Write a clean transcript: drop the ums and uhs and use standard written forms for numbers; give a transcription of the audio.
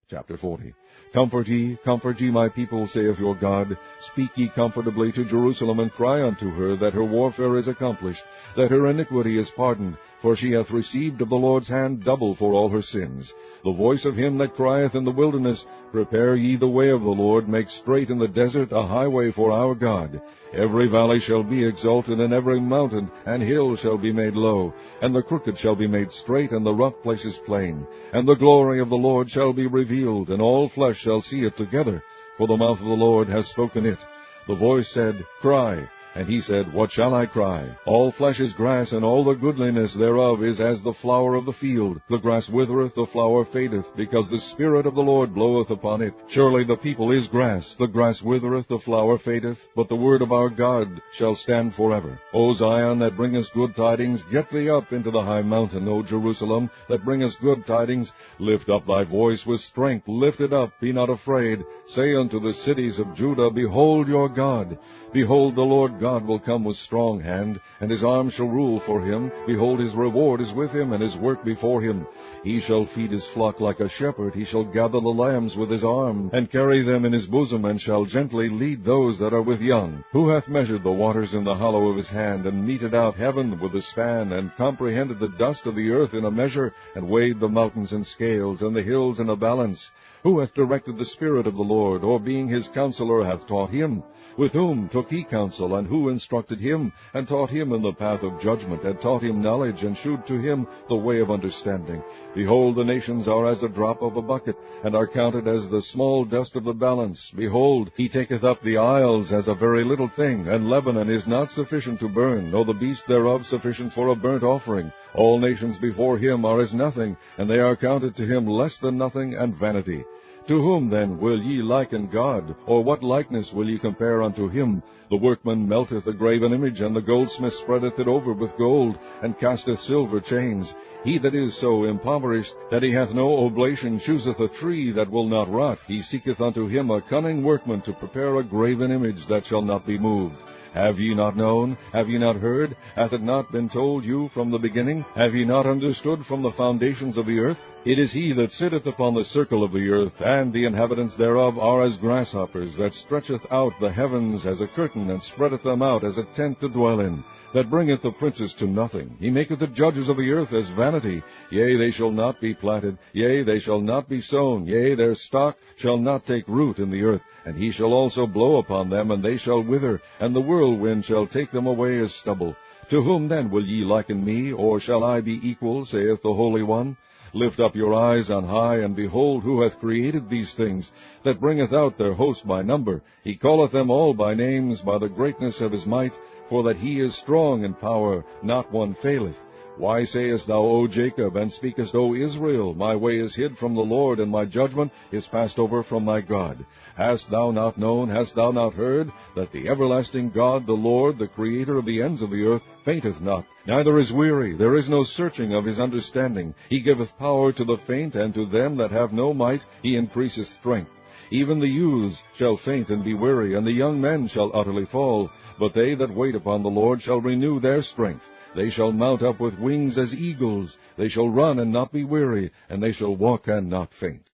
Chapter 40. Comfort ye, my people, saith your God. Speak ye comfortably to Jerusalem, and cry unto her, that her warfare is accomplished, that her iniquity is pardoned, for she hath received of the Lord's hand double for all her sins. The voice of him that crieth in the wilderness, Prepare ye the way of the Lord, make straight in the desert a highway for our God. Every valley shall be exalted, and every mountain and hill shall be made low, and the crooked shall be made straight, and the rough places plain. And the glory of the Lord shall be revealed, and all flesh shall see it together, for the mouth of the Lord has spoken it. The voice said, Cry. And he said, What shall I cry? All flesh is grass, and all the goodliness thereof is as the flower of the field. The grass withereth, the flower fadeth, because the Spirit of the Lord bloweth upon it. Surely the people is grass. The grass withereth, the flower fadeth, but the word of our God shall stand forever. O Zion, that bringest good tidings, get thee up into the high mountain. O Jerusalem, that bringest good tidings, lift up thy voice with strength. Lift it up, be not afraid. Say unto the cities of Judah, Behold your God. Behold, the Lord God will come with strong hand, and his arm shall rule for him. Behold, his reward is with him, and his work before him. He shall feed his flock like a shepherd. He shall gather the lambs with his arm, and carry them in his bosom, and shall gently lead those that are with young. Who hath measured the waters in the hollow of his hand, and meted out heaven with a span, and comprehended the dust of the earth in a measure, and weighed the mountains in scales, and the hills in a balance? Who hath directed the Spirit of the Lord, or being his counselor hath taught him? With whom took he counsel, and who instructed him, and taught him in the path of judgment, and taught him knowledge, and shewed to him the way of understanding? Behold, the nations are as a drop of a bucket, and are counted as the small dust of the balance. Behold, he taketh up the isles as a very little thing, and Lebanon is not sufficient to burn, nor the beast thereof sufficient for a burnt offering. All nations before him are as nothing, and they are counted to him less than nothing and vanity. To whom then will ye liken God, or what likeness will ye compare unto him? The workman melteth a graven image, and the goldsmith spreadeth it over with gold, and casteth silver chains. He that is so impoverished that he hath no oblation chooseth a tree that will not rot. He seeketh unto him a cunning workman to prepare a graven image that shall not be moved. Have ye not known? Have ye not heard? Hath it not been told you from the beginning? Have ye not understood from the foundations of the earth? It is he that sitteth upon the circle of the earth, and the inhabitants thereof are as grasshoppers, that stretcheth out the heavens as a curtain, and spreadeth them out as a tent to dwell in, that bringeth the princes to nothing. He maketh the judges of the earth as vanity. Yea, they shall not be planted. Yea, they shall not be sown. Yea, their stock shall not take root in the earth. And he shall also blow upon them, and they shall wither, and the whirlwind shall take them away as stubble. To whom then will ye liken me, or shall I be equal, saith the Holy One? Lift up your eyes on high, and behold who hath created these things, that bringeth out their host by number. He calleth them all by names, by the greatness of his might, for that he is strong in power, not one faileth. Why sayest thou, O Jacob, and speakest, O Israel, My way is hid from the Lord, and my judgment is passed over from my God? Hast thou not known, hast thou not heard, that the everlasting God, the Lord, the Creator of the ends of the earth, fainteth not, neither is weary, there is no searching of his understanding. He giveth power to the faint, and to them that have no might he increaseth strength. Even the youths shall faint and be weary, and the young men shall utterly fall. But they that wait upon the Lord shall renew their strength. They shall mount up with wings as eagles. They shall run and not be weary, and they shall walk and not faint.